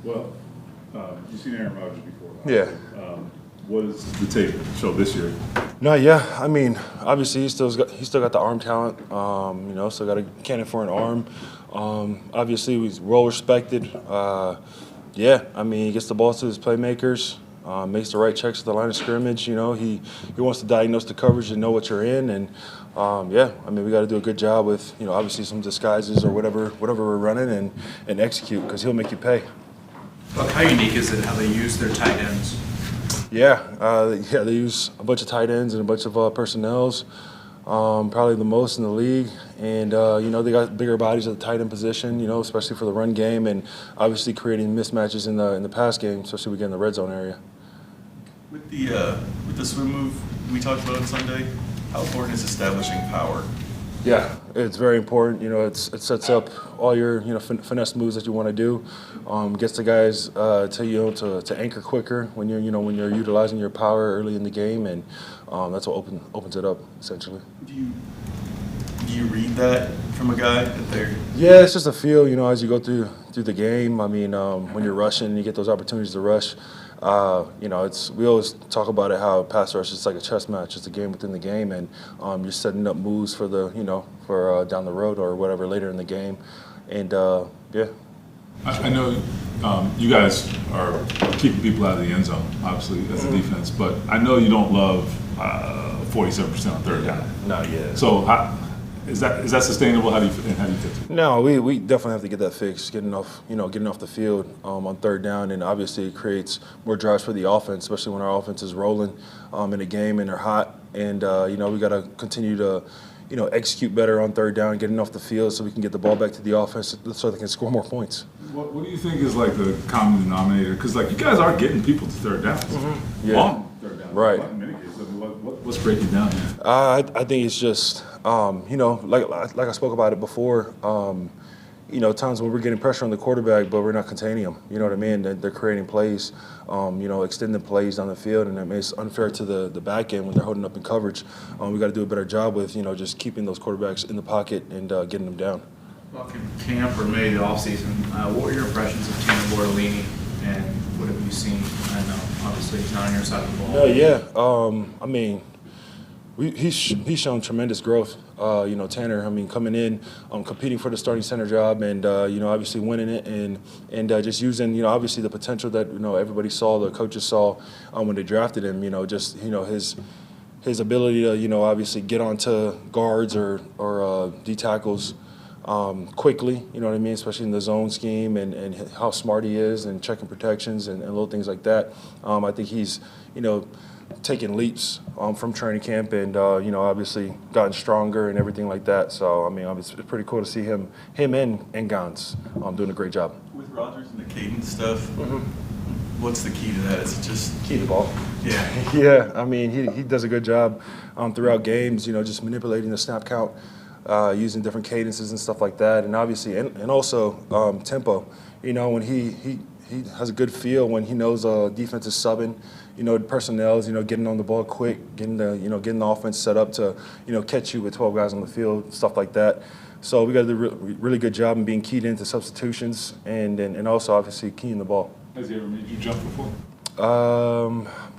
Well, you've seen Aaron Rodgers before. Yeah. What does the tape show this year? No, yeah. I mean, obviously he's still got the arm talent. Still got a cannon for an arm. Obviously he's well respected. I mean, he gets the ball to his playmakers. Makes the right checks at the line of scrimmage. He wants to diagnose the coverage and know what you're in. And we got to do a good job with obviously some disguises or whatever we're running and execute because he'll make you pay. Buck, how unique is it how they use their tight ends? They use a bunch of tight ends and a bunch of personnels, probably the most in the league. And, they got bigger bodies at the tight end position, especially for the run game and obviously creating mismatches in the pass game, especially when we get in the red zone area. With the swim move we talked about on Sunday, how important is establishing power? Yeah, it's very important. It sets up all your finesse moves that you want to do. Gets the guys to anchor quicker when you're utilizing your power early in the game, and that's what opens it up essentially. Do you read that from a guy that they're? Yeah, it's just a feel. As you go through the game. I mean, when you're rushing, you get those opportunities to rush. We always talk about it how pass rush is like a chess match. It's a game within the game, and you're setting up moves for down the road or whatever later in the game, and I know you guys are keeping people out of the end zone, obviously, as a defense, but I know you don't love 47% on third down. No, yeah. So is that sustainable? How do you fix it? No, we definitely have to get that fixed. Getting off the field on third down, and obviously it creates more drives for the offense, especially when our offense is rolling in a game and they're hot. And we got to continue to execute better on third down, getting off the field so we can get the ball back to the offense so they can score more points. What do you think is like the common denominator? Because you guys are getting people to third downs. Mm-hmm. Yeah. Long third downs. Right. In many cases. What's breaking down here? I think it's just like I spoke about it before. Times when we're getting pressure on the quarterback, but we're not containing them. You know what I mean? They're creating plays, extending plays down the field, and it's unfair to the back end when they're holding up in coverage. We got to do a better job with, just keeping those quarterbacks in the pocket and getting them down. Well, in camp or maybe the offseason, what were your impressions of Tanner Bortolini, and what have you seen? I know, obviously, he's not on your side of the ball. He's shown tremendous growth. Tanner, coming in, competing for the starting center job, and obviously winning it, and just using obviously the potential that everybody saw, the coaches saw when they drafted him. His ability to obviously get onto guards or D tackles quickly. You know what I mean, especially in the zone scheme, and how smart he is and checking protections and little things like that. I think he's taking leaps from training camp and, obviously gotten stronger and everything like that. So, it's pretty cool to see him and Gans doing a great job. With Rodgers and the cadence stuff, what's the key to that? Is it just Key to the ball. Yeah. Yeah, he does a good job throughout games, just manipulating the snap count, using different cadences and stuff like that. And obviously, and also tempo. When he has a good feel when he knows defense is subbing, the personnel is, getting on the ball quick, getting the offense set up to, catch you with 12 guys on the field, stuff like that. So we got to do a really good job in being keyed into substitutions and also obviously keying the ball. Has he ever made you jump before?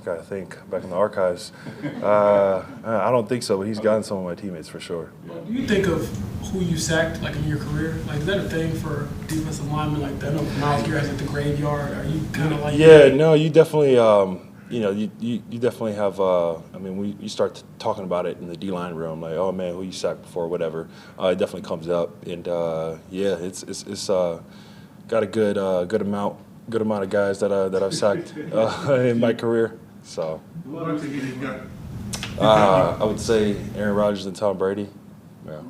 Gotta think back in the archives. I don't think so, but he's gotten some of my teammates for sure. Do you think of who you sacked in your career? Is that a thing for defensive linemen like that? I know Miles Garrett's at the graveyard. Are you kind of like? Yeah, no, you definitely. You definitely have. You start talking about it in the D-line room, like, oh man, who you sacked before, whatever. It definitely comes up, and it's got a good amount of guys that I've sacked in my career. So I would say Aaron Rodgers and Tom Brady. Yeah.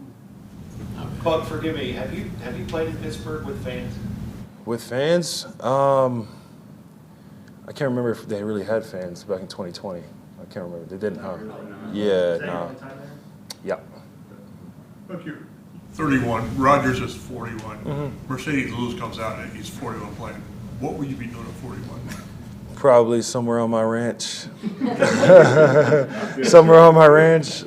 Buck, forgive me. Have you played in Pittsburgh with fans? With fans, I can't remember if they really had fans back in 2020. I can't remember. They didn't, huh? Yeah, no. Yeah. Look, you're 31. Rodgers is 41. Mercedes Lewis comes out and he's 41 playing. What would you be doing at 41? Probably somewhere on my ranch. Somewhere on my ranch.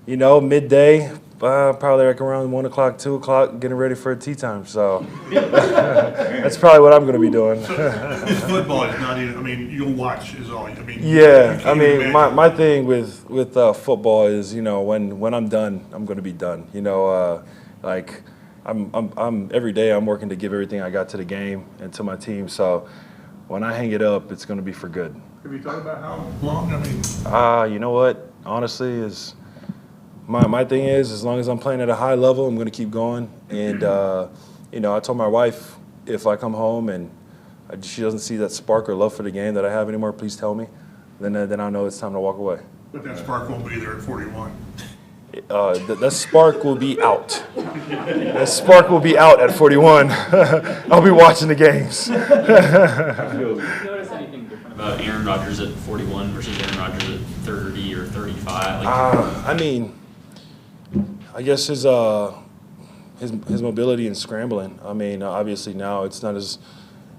Midday, Probably like around 1 o'clock, 2 o'clock, getting ready for tea time. So that's probably what I'm going to be doing. This football is not even, I mean, you'll watch is all, I mean. Yeah, you I can't mean, imagine. my thing with football is, you know, when I'm done, I'm going to be done. You know, like I'm every day I'm working to give everything I got to the game and to my team. So when I hang it up, it's going to be for good. Have you thought about how long, I mean? You know what? Honestly, is my thing is as long as I'm playing at a high level, I'm going to keep going. And you know, I told my wife if I come home and she doesn't see that spark or love for the game that I have anymore, please tell me. Then I know it's time to walk away. But that spark won't be there at 41. That spark will be out. That spark will be out at 41. I'll be watching the games. Did you notice anything different about Aaron Rodgers at 41 versus Aaron Rodgers at 30 or 35? I mean, I guess his mobility and scrambling. I mean, obviously now it's not as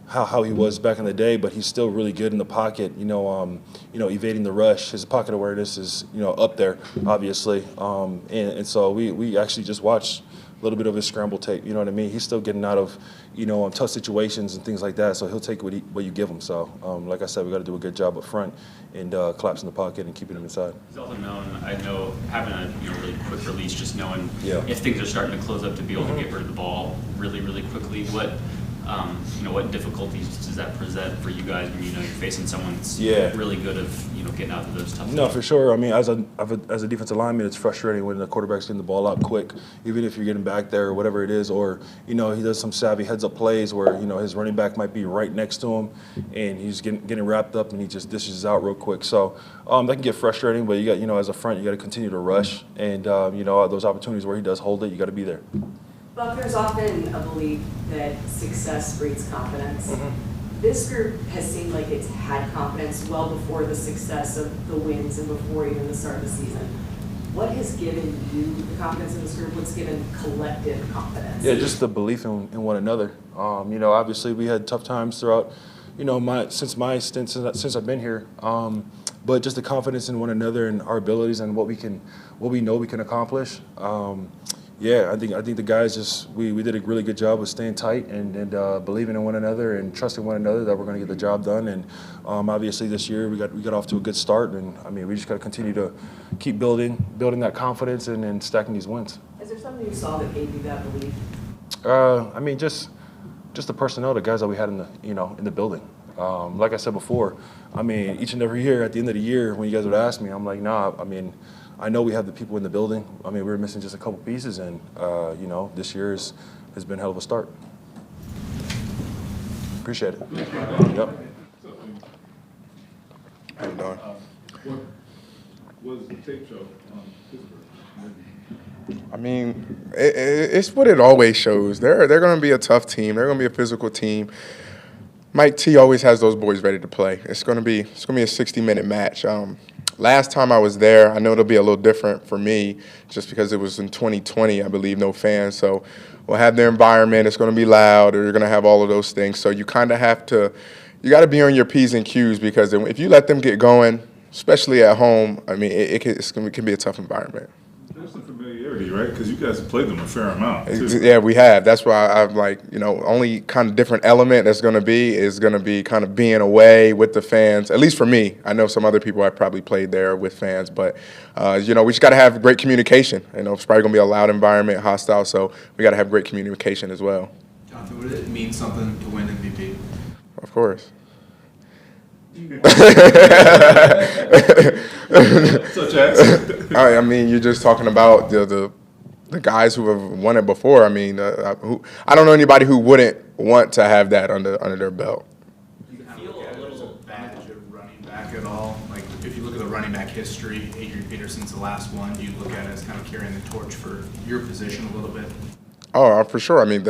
how he was back in the day, but he's still really good in the pocket. You know, evading the rush. His pocket awareness is up there, obviously. And so we actually just watched a little bit of his scramble tape. You know what I mean? He's still getting out of tough situations and things like that. So he'll take what you give him. So like I said, we got to do a good job up front and collapsing the pocket and keeping him inside. He's also known, I know, having a really quick release, just knowing Yeah. if things are starting to close up to be able to get rid of the ball really, really quickly. What difficulties does that present for you guys when you're facing someone that's really good of getting out of those tough? No, for sure. I mean, as a defensive lineman, it's frustrating when the quarterback's getting the ball out quick, even if you're getting back there or whatever it is, or he does some savvy heads-up plays where his running back might be right next to him, and he's getting wrapped up and he just dishes out real quick. So that can get frustrating, but you got as a front, you got to continue to rush, and those opportunities where he does hold it, you got to be there. Buckner's often a belief that success breeds confidence. Mm-hmm. This group has seemed like it's had confidence well before the success of the wins and before even the start of the season. What has given you the confidence in this group? What's given collective confidence? Yeah, just the belief in one another. Obviously we had tough times throughout, since my stint since I've been here. But just the confidence in one another and our abilities and what we know we can accomplish. Yeah, I think the guys we did a really good job of staying tight and believing in one another and trusting one another that we're going to get the job done. And obviously this year we got off to a good start, and I mean we just got to continue to keep building that confidence and stacking these wins. Is there something you saw that gave you that belief? I mean just the personnel, the guys that we had in the building. Like I said before, I mean each and every year at the end of the year when you guys would ask me, I'm like, nah. I mean, I know we have the people in the building. I mean, we were missing just a couple pieces, and this year has been a hell of a start. Appreciate it. Yep. How you doing? What does the tape show on Pittsburgh? I mean, it's what it always shows. They're going to be a tough team. They're going to be a physical team. Mike T always has those boys ready to play. It's going to be a 60-minute match. Last time I was there, I know it'll be a little different for me just because it was in 2020, I believe, no fans. So we'll have their environment. It's going to be loud, or you're going to have all of those things. So you kind of have to – you got to be on your P's and Q's, because if you let them get going, especially at home, I mean, it can be a tough environment. There's some familiarity, right? Because you guys have played them a fair amount, too. Yeah, we have. That's why I'm like, only kind of different element that's going to be kind of being away with the fans. At least for me. I know some other people have probably played there with fans, but we just got to have great communication. It's probably going to be a loud environment, hostile, so we got to have great communication as well. Jonathan, would it mean something to win MVP? Of course. Such as? I mean, you're just talking about the guys who have won it before. I mean, I don't know anybody who wouldn't want to have that under their belt. Do you feel a little badge of running back at all? Like, if you look at the running back history, Adrian Peterson's the last one. Do you look at it as kind of carrying the torch for your position a little bit? Oh, for sure. I mean,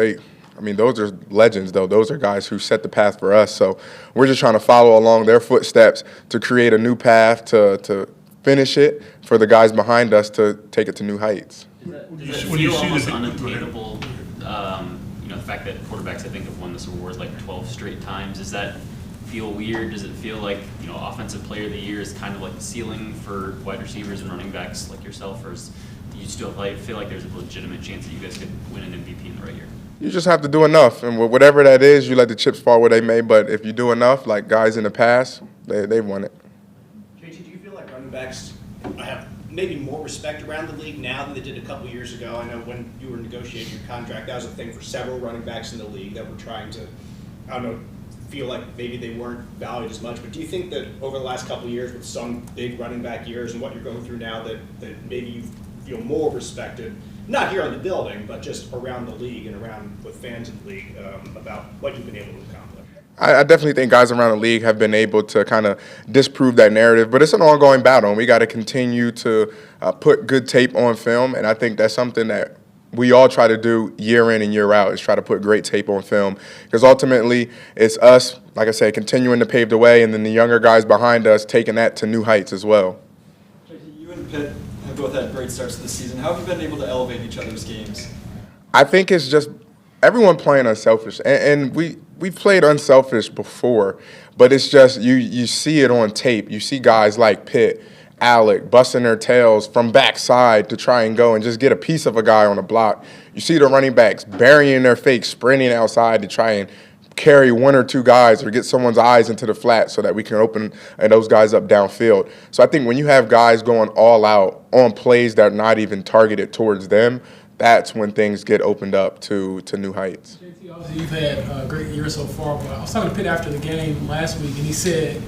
those are legends, though. Those are guys who set the path for us. So we're just trying to follow along their footsteps to create a new path to finish it for the guys behind us to take it to new heights. Does it feel almost unattainable, the fact that quarterbacks, I think, have won this award like 12 straight times? Does that feel weird? Does it feel like, Offensive Player of the Year is kind of like the ceiling for wide receivers and running backs like yourself? Or do you still feel like there's a legitimate chance that you guys could win an MVP in the right year? You just have to do enough, and whatever that is, you let the chips fall where they may. But if you do enough, like guys in the past, they've won it. JT, do you feel like running backs have maybe more respect around the league now than they did a couple years ago? I know when you were negotiating your contract, that was a thing for several running backs in the league that were trying to, I don't know, feel like maybe they weren't valued as much. But do you think that over the last couple of years with some big running back years and what you're going through now that maybe you feel more respected, not here in the building, but just around the league and around with fans in the league about what you've been able to accomplish? I definitely think guys around the league have been able to kind of disprove that narrative, but it's an ongoing battle, and we got to continue to put good tape on film, and I think that's something that we all try to do year in and year out, is try to put great tape on film, because ultimately it's us, like I said, continuing to pave the way, and then the younger guys behind us taking that to new heights as well. You and Pitt have both had great starts to the season. How have you been able to elevate each other's games? I think it's just everyone playing Unselfish, and we've played Unselfish before, but it's just you see it on tape. You see guys like Pitt, Alec, busting their tails from backside to try and go and just get a piece of a guy on the block. You see the running backs burying their fakes, sprinting outside to try and carry one or two guys or get someone's eyes into the flat so that we can open those guys up downfield. So I think when you have guys going all out on plays that are not even targeted towards them, that's when things get opened up to new heights. JT, obviously you've had a great year so far, but I was talking to Pitt after the game last week, and he said,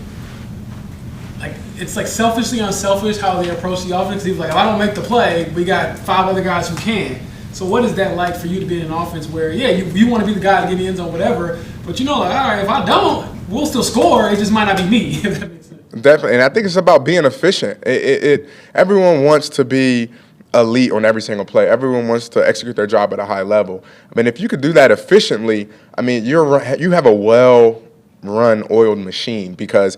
like, it's like selfishly unselfish how they approach the offense. He was like, if I don't make the play, we got 5 other guys who can. So what is that like for you to be in an offense where, yeah, you want to be the guy to get the end zone, whatever, but you know, like, all right, if I don't, we'll still score. It just might not be me, if that makes sense. Definitely, and I think it's about being efficient. Everyone wants to be elite on every single play. Everyone wants to execute their job at a high level. I mean, if you could do that efficiently, I mean, you have a well-run, oiled machine, because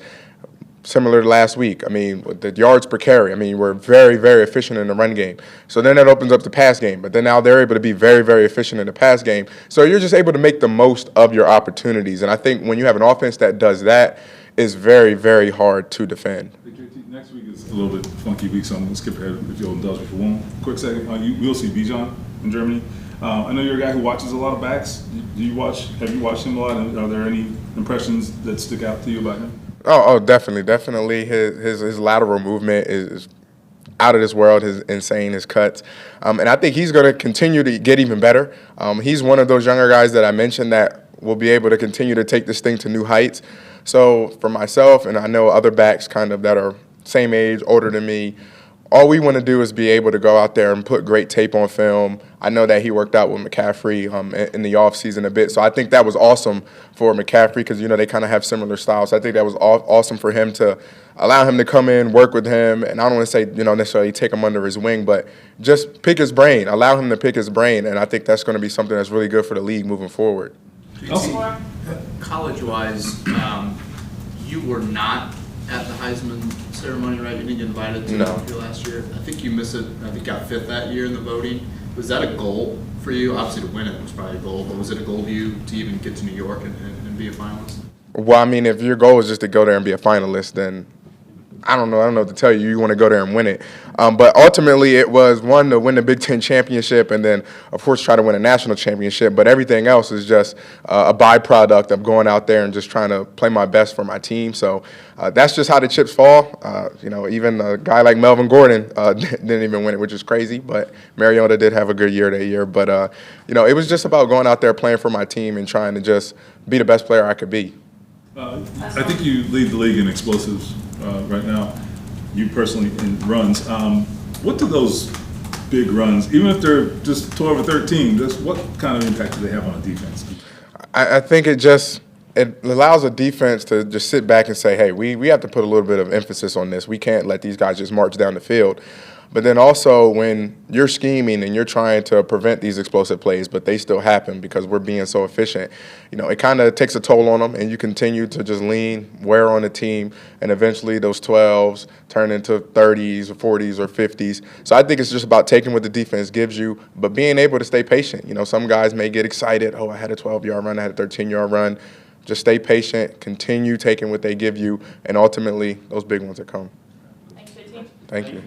similar to last week, I mean, with the yards per carry, I mean, we're very, very efficient in the run game. So then that opens up the pass game. But then now they're able to be very, very efficient in the pass game. So you're just able to make the most of your opportunities. And I think when you have an offense that does that, it's very, very hard to defend. Next week is a little bit funky week, so I'm going to skip ahead if you'll indulge me for one quick second. We'll see Bijan in Germany. I know you're a guy who watches a lot of backs. Have you watched him a lot? And are there any impressions that stick out to you about him? Oh, definitely. His lateral movement is out of this world. His insane, his cuts, and I think he's going to continue to get even better. He's one of those younger guys that I mentioned that will be able to continue to take this thing to new heights. So for myself, and I know other backs kind of that are same age, older than me, all we want to do is be able to go out there and put great tape on film. I know that he worked out with McCaffrey in the offseason a bit, so I think that was awesome for McCaffrey because, you know, they kind of have similar styles. So I think that was awesome for him to allow him to come in, work with him, and I don't want to say, you know, necessarily take him under his wing, but just pick his brain, allow him to pick his brain, and I think that's going to be something that's really good for the league moving forward. College-wise, you were not at the Heisman ceremony, right? You didn't get invited to it last year. I think you missed it. I think got 5th that year in the voting. Was that a goal for you? Obviously, to win it was probably a goal, but was it a goal to you to even get to New York and be a finalist? Well, I mean, if your goal is just to go there and be a finalist, then I don't know what to tell you. You want to go there and win it. But ultimately, it was, one, to win the Big Ten championship and then, of course, try to win a national championship. But everything else is just a byproduct of going out there and just trying to play my best for my team. So that's just how the chips fall. You know, even a guy like Melvin Gordon didn't even win it, which is crazy. But Mariota did have a good year that year. But, you know, it was just about going out there playing for my team and trying to just be the best player I could be. I think you lead the league in explosives right now, you personally in runs. What do those big runs, even if they're just 12 or 13, just what kind of impact do they have on a defense? I think it allows a defense to just sit back and say, hey, we have to put a little bit of emphasis on this. We can't let these guys just march down the field. But then also when you're scheming and you're trying to prevent these explosive plays, but they still happen because we're being so efficient, you know, it kind of takes a toll on them, and you continue to just wear on the team, and eventually those 12s turn into 30s or 40s or 50s. So I think it's just about taking what the defense gives you, but being able to stay patient. You know, some guys may get excited, oh, I had a 12-yard run, I had a 13-yard run. Just stay patient, continue taking what they give you, and ultimately those big ones will come. Thanks, JT. Thank you.